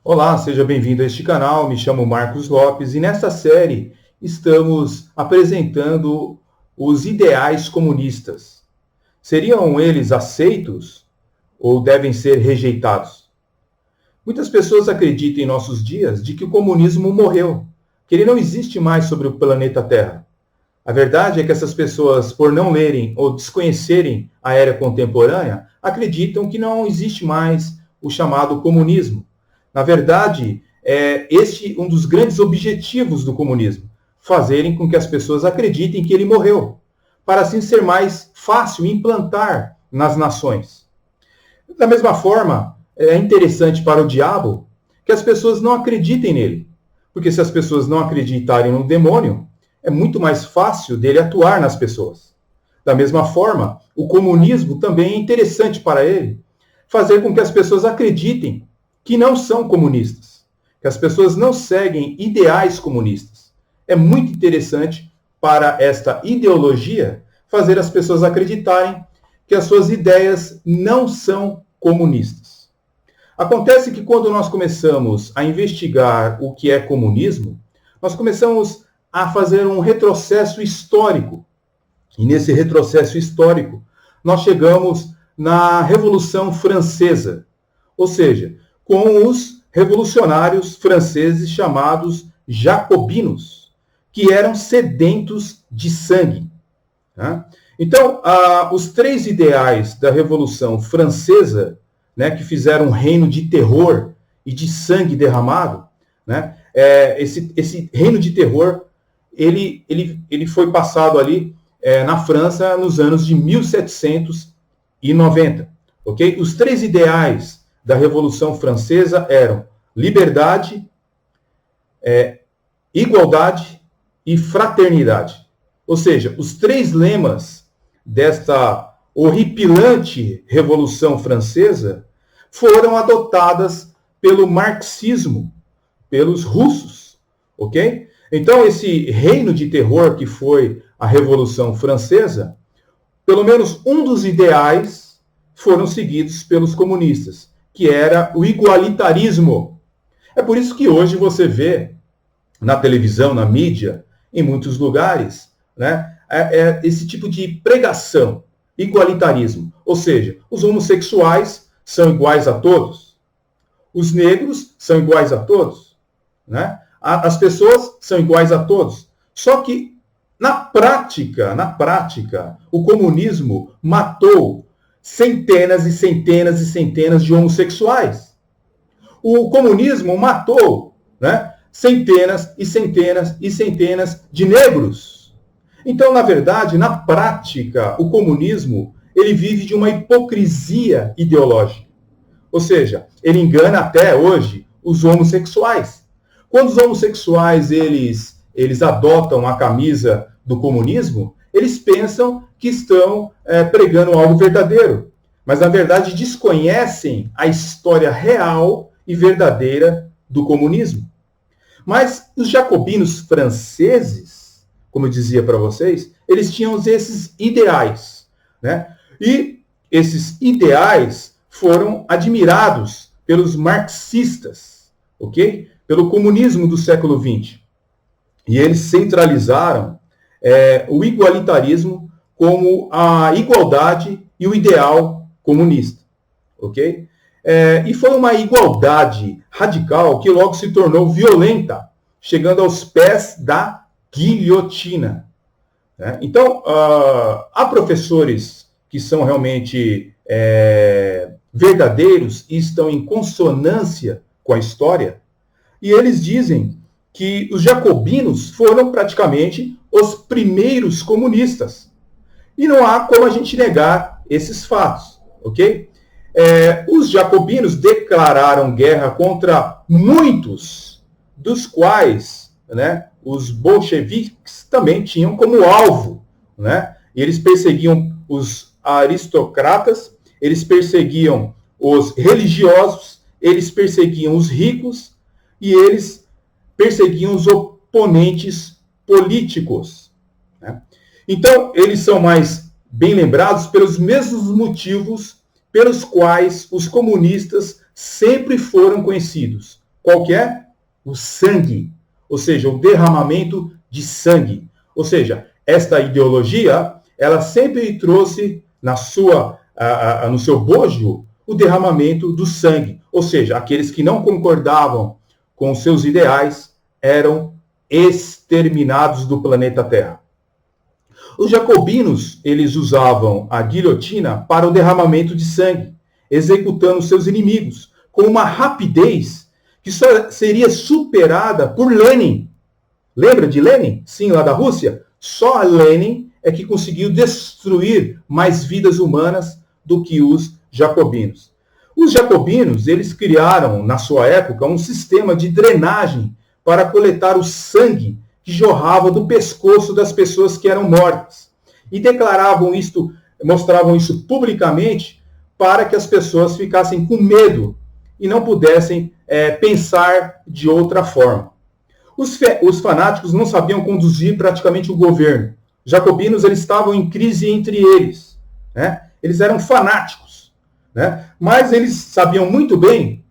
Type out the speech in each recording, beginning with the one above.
Olá, seja bem-vindo a este canal. Me chamo Marcos Lopes e nesta série estamos apresentando os ideais comunistas. Seriam eles aceitos ou devem ser rejeitados? Muitas pessoas acreditam em nossos dias de que o comunismo morreu, que ele não existe mais sobre o planeta Terra. A verdade é que essas pessoas, por não lerem ou desconhecerem a era contemporânea, acreditam que não existe mais o chamado comunismo. Na verdade, é este um dos grandes objetivos do comunismo, fazerem com que as pessoas acreditem que ele morreu, para assim ser mais fácil implantar nas nações. Da mesma forma, é interessante para o diabo que as pessoas não acreditem nele, porque se as pessoas não acreditarem no demônio, é muito mais fácil dele atuar nas pessoas. Da mesma forma, o comunismo também é interessante para ele, fazer com que as pessoas acreditem que não são comunistas, que as pessoas não seguem ideais comunistas. É muito interessante para esta ideologia fazer as pessoas acreditarem que as suas ideias não são comunistas. Acontece que quando nós começamos a investigar o que é comunismo, nós começamos a fazer um retrocesso histórico. E nesse retrocesso histórico, nós chegamos na Revolução Francesa, ou seja, com os revolucionários franceses chamados jacobinos, que eram sedentos de sangue. Né? Então, os três ideais da Revolução Francesa, né, que fizeram um reino de terror e de sangue derramado, né, esse reino de terror, ele foi passado ali na França nos anos de 1790. Okay? Os três ideais da Revolução Francesa eram liberdade, igualdade e fraternidade. Ou seja, os três lemas desta horripilante Revolução Francesa foram adotadas pelo marxismo, pelos russos, ok? Então, esse reino de terror que foi a Revolução Francesa, pelo menos um dos ideais foram seguidos pelos comunistas, que era o igualitarismo. É por isso que hoje você vê na televisão, na mídia, em muitos lugares, né, esse tipo de pregação, igualitarismo. Ou seja, os homossexuais são iguais a todos, os negros são iguais a todos, né? As pessoas são iguais a todos. Só que, na prática, o comunismo matou centenas e centenas e centenas de homossexuais. O comunismo matou, né, centenas e centenas e centenas de negros. Então, na verdade, na prática, o comunismo ele vive de uma hipocrisia ideológica. Ou seja, ele engana até hoje os homossexuais. Quando os homossexuais eles adotam a camisa do comunismo, eles pensam que estão pregando algo verdadeiro. Mas, na verdade, desconhecem a história real e verdadeira do comunismo. Mas os jacobinos franceses, como eu dizia para vocês, eles tinham esses ideais, né? E esses ideais foram admirados pelos marxistas, ok? Pelo comunismo do século XX. E eles centralizaram o igualitarismo como a igualdade e o ideal comunista, ok? E foi uma igualdade radical que logo se tornou violenta, chegando aos pés da guilhotina. Né? Então, há professores que são realmente verdadeiros e estão em consonância com a história, e eles dizem que os jacobinos foram praticamente os primeiros comunistas. E não há como a gente negar esses fatos, ok? Os jacobinos declararam guerra contra muitos, dos quais, né, os bolcheviques também tinham como alvo. Né? Eles perseguiam os aristocratas, eles perseguiam os religiosos, eles perseguiam os ricos e eles perseguiam os oponentes políticos. Né? Então, eles são mais bem lembrados pelos mesmos motivos pelos quais os comunistas sempre foram conhecidos, Qual que é? O sangue, ou seja, o derramamento de sangue. Ou seja, esta ideologia, ela sempre trouxe no seu bojo o derramamento do sangue. Ou seja, aqueles que não concordavam com os seus ideais eram exterminados do planeta Terra. Os jacobinos, eles usavam a guilhotina para o derramamento de sangue, executando seus inimigos com uma rapidez que só seria superada por Lenin. Lembra de Lenin? Sim, lá da Rússia. Só Lenin é que conseguiu destruir mais vidas humanas do que os jacobinos. Os jacobinos, eles criaram, na sua época, um sistema de drenagem para coletar o sangue que jorrava do pescoço das pessoas que eram mortas. E mostravam isso publicamente para que as pessoas ficassem com medo e não pudessem pensar de outra forma. Os fanáticos não sabiam conduzir praticamente o governo. Os jacobinos, eles estavam em crise entre eles, né? Eles eram fanáticos, né? Mas eles sabiam muito bem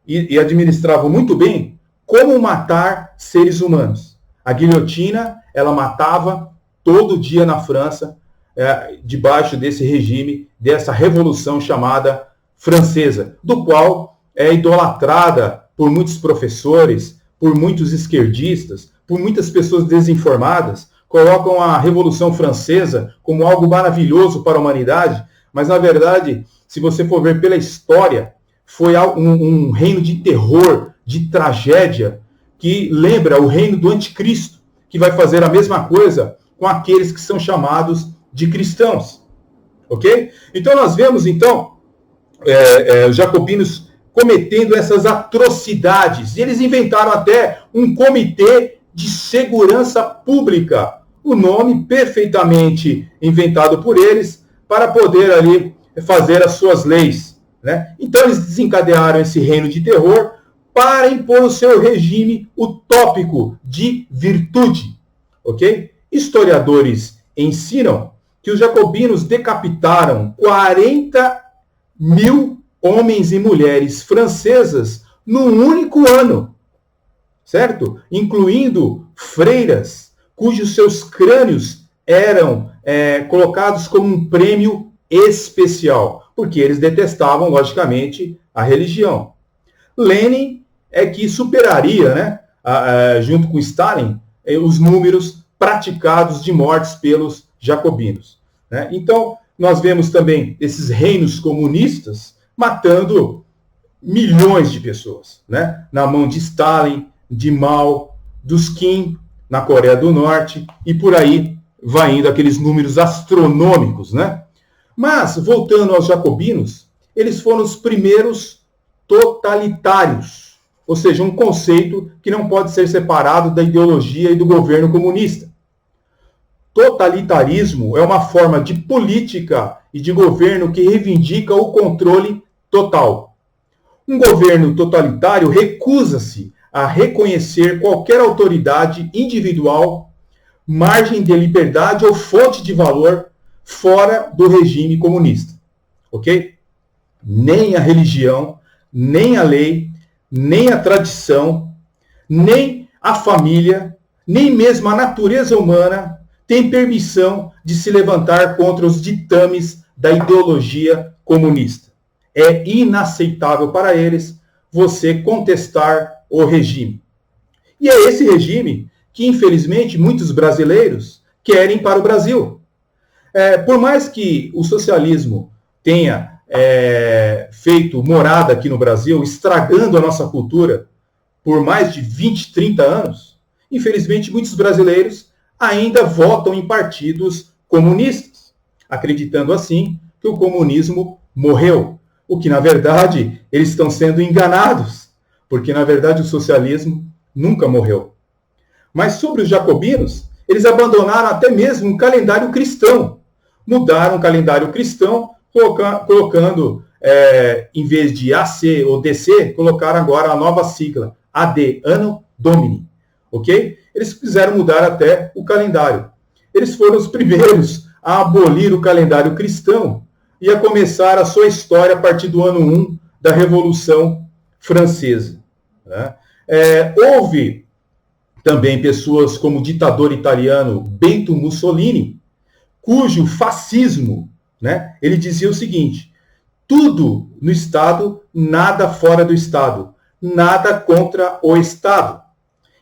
e administravam muito bem como matar seres humanos. A guilhotina, ela matava todo dia na França, debaixo desse regime, dessa revolução chamada francesa, do qual é idolatrada por muitos professores, por muitos esquerdistas, por muitas pessoas desinformadas, colocam a Revolução Francesa como algo maravilhoso para a humanidade, mas, na verdade, se você for ver pela história, foi um reino de terror, de tragédia, que lembra o reino do anticristo, que vai fazer a mesma coisa com aqueles que são chamados de cristãos. Ok? Então, nós vemos, os jacobinos cometendo essas atrocidades. E eles inventaram até um comitê de segurança pública, o nome perfeitamente inventado por eles, para poder ali fazer as suas leis, né? Então eles desencadearam esse reino de terror para impor o seu regime utópico de virtude, ok? Historiadores ensinam que os jacobinos decapitaram 40 mil homens e mulheres francesas num único ano, certo? Incluindo freiras, cujos seus crânios eram colocados como um prêmio especial, porque eles detestavam, logicamente, a religião. Lenin é que superaria, né, junto com Stalin, os números praticados de mortes pelos jacobinos, né? Então, nós vemos também esses reinos comunistas matando milhões de pessoas, né? Na mão de Stalin, de Mao, dos Kim, na Coreia do Norte, e por aí vai indo aqueles números astronômicos, né? Mas, voltando aos jacobinos, eles foram os primeiros totalitários, ou seja, um conceito que não pode ser separado da ideologia e do governo comunista. Totalitarismo é uma forma de política e de governo que reivindica o controle total. Um governo totalitário recusa-se a reconhecer qualquer autoridade individual, margem de liberdade ou fonte de valor fora do regime comunista. Ok? Nem a religião, nem a lei, nem a tradição, nem a família, nem mesmo a natureza humana tem permissão de se levantar contra os ditames da ideologia comunista. É inaceitável para eles você contestar o regime. E é esse regime que, infelizmente, muitos brasileiros querem para o Brasil. Por mais que o socialismo tenha feito morada aqui no Brasil, estragando a nossa cultura por mais de 20, 30 anos, infelizmente, muitos brasileiros ainda votam em partidos comunistas, acreditando assim que o comunismo morreu. O que, na verdade, eles estão sendo enganados, porque, na verdade, o socialismo nunca morreu. Mas sobre os jacobinos, eles abandonaram até mesmo um calendário cristão. Mudaram o calendário cristão, colocando, em vez de AC ou DC, colocaram agora a nova sigla, AD, Anno Domini. Ok? Eles quiseram mudar até o calendário. Eles foram os primeiros a abolir o calendário cristão e a começar a sua história a partir do ano 1 da Revolução Francesa, né? Houve também pessoas como o ditador italiano Benito Mussolini, cujo fascismo, né, ele dizia o seguinte: tudo no Estado, nada fora do Estado, nada contra o Estado.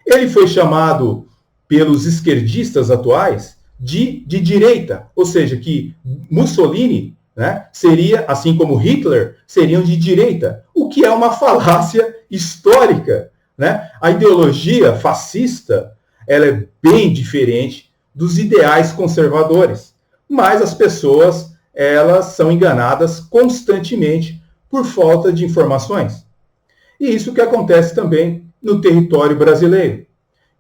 Ele foi chamado pelos esquerdistas atuais de direita, ou seja, que Mussolini, né, seria, assim como Hitler, seriam de direita, o que é uma falácia histórica, né? A ideologia fascista, ela é bem diferente dos ideais conservadores, mas as pessoas, elas são enganadas constantemente por falta de informações. E isso que acontece também no território brasileiro.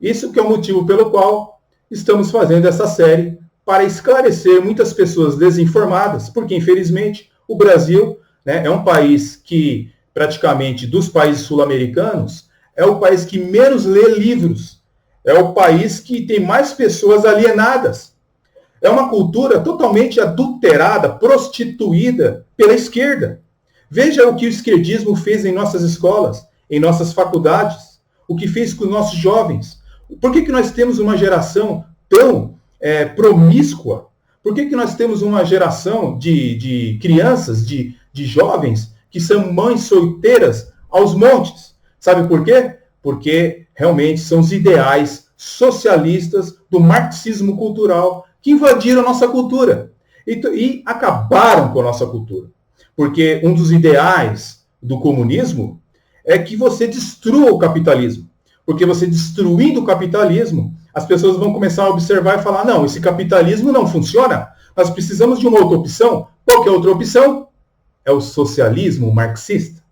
Isso que é o motivo pelo qual estamos fazendo essa série, para esclarecer muitas pessoas desinformadas, porque, infelizmente, o Brasil, né, é um país que, praticamente, dos países sul-americanos, é o país que menos lê livros, é o país que tem mais pessoas alienadas. É uma cultura totalmente adulterada, prostituída pela esquerda. Veja o que o esquerdismo fez em nossas escolas, em nossas faculdades, o que fez com os nossos jovens. Por que nós temos uma geração tão promíscua? Por que nós temos uma geração de crianças, de jovens, que são mães solteiras aos montes? Sabe por quê? Porque realmente são os ideais socialistas do marxismo cultural que invadiram a nossa cultura e acabaram com a nossa cultura. Porque um dos ideais do comunismo é que você destrua o capitalismo. Porque você destruindo o capitalismo, as pessoas vão começar a observar e falar: não, esse capitalismo não funciona, nós precisamos de uma outra opção. Qual que é a outra opção? É o socialismo marxista.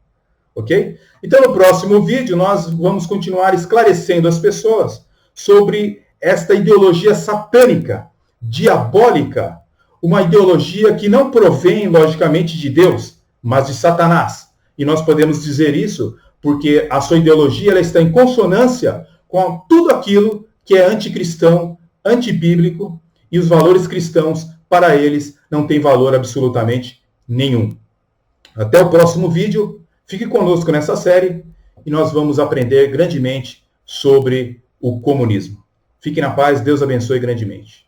Ok? Então, no próximo vídeo, nós vamos continuar esclarecendo as pessoas sobre esta ideologia satânica, diabólica, uma ideologia que não provém, logicamente, de Deus, mas de Satanás. E nós podemos dizer isso porque a sua ideologia ela está em consonância com tudo aquilo que é anticristão, antibíblico, e os valores cristãos, para eles, não têm valor absolutamente nenhum. Até o próximo vídeo. Fique conosco nessa série e nós vamos aprender grandemente sobre o comunismo. Fique na paz, Deus abençoe grandemente.